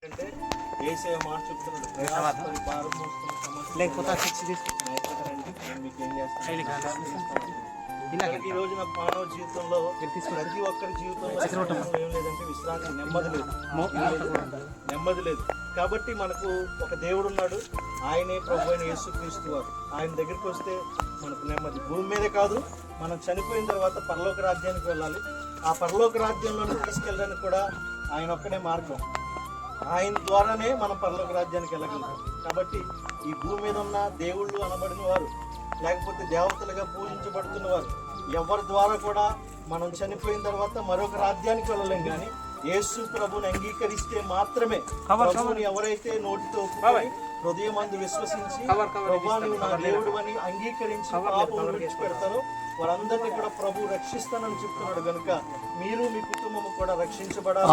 అంటే ఏసే మాట చెప్తున్నాడు, లేకపోతే మీకు ఏం చేస్తాను. ఈ రోజున మానవ జీవితంలో ప్రతి ఒక్కరి జీవితంలో ఏం లేదంటే విశ్రాంతి, నెమ్మది లేదు. కాబట్టి మనకు ఒక దేవుడు ఉన్నాడు, ఆయనే ప్రభు అయిన యేసుక్రీస్తు వారు. ఆయన దగ్గరికి వస్తే మనకు నెమ్మది. భూమి మీదే కాదు, మనం చనిపోయిన తర్వాత పరలోక రాజ్యానికి వెళ్ళాలి. ఆ పరలోక రాజ్యంలో తీసుకెళ్ళడానికి కూడా ఆయన ఒక్కడే మార్గం. ఆయన ద్వారానే మనం పరలోక రాజ్యానికి వెళ్ళగలుగుతాం. కాబట్టి ఈ భూమి మీద ఉన్న దేవుళ్ళు అనబడిన వారు, లేకపోతే దేవతలుగా పూజించబడుతున్న వారు, ఎవరి ద్వారా కూడా మనం చనిపోయిన తర్వాత మరొక రాజ్యానికి వెళ్ళలేం. కానీ యేసు ప్రభుని అంగీకరిస్తే మాత్రమే, ప్రభుని ఎవరైతే నోటితో హృదయం అందు విశ్వసించి ప్రభువా నీవు నా దేవుడు అని అంగీకరించి పాపమును విడిచిపెడతారో వారందరినీ కూడా ప్రభు రక్షిస్తానని చెప్తున్నాడు. కనుక మీరు మీ కుటుంబము కూడా రక్షించబడాలి,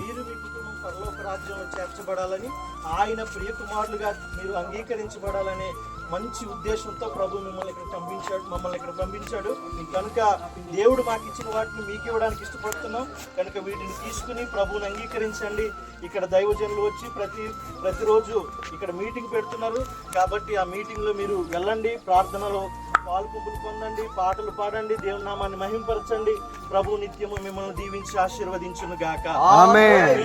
మీరు మీ కుటుంబం పరలోక రాజ్యంలో చేర్చబడాలని, ఆయన ప్రియ కుమారులుగా మీరు అంగీకరించబడాలనే మంచి ఉద్దేశంతో ప్రభు మమ్మల్ని ఇక్కడ పంపించాడు. కనుక దేవుడు మాకు ఇచ్చిన వాటిని మీకు ఇవ్వడానికి ఇష్టపడుతున్నాం. కనుక వీటిని తీసుకుని ప్రభువుని అంగీకరించండి. ఇక్కడ దైవజనులు వచ్చి ప్రతిరోజు ఇక్కడ మీటింగ్ పెడుతున్నారు. కాబట్టి ఆ మీటింగ్లో మీరు వెళ్ళండి, ప్రార్థనలో పాల్పొంపులు పొందండి, పాటలు పాడండి, దేవుని నామాన్ని మహింపరచండి. ప్రభు నిత్యము మిమ్మల్ని దీవించి ఆశీర్వదించును గాక. ఆమేన్.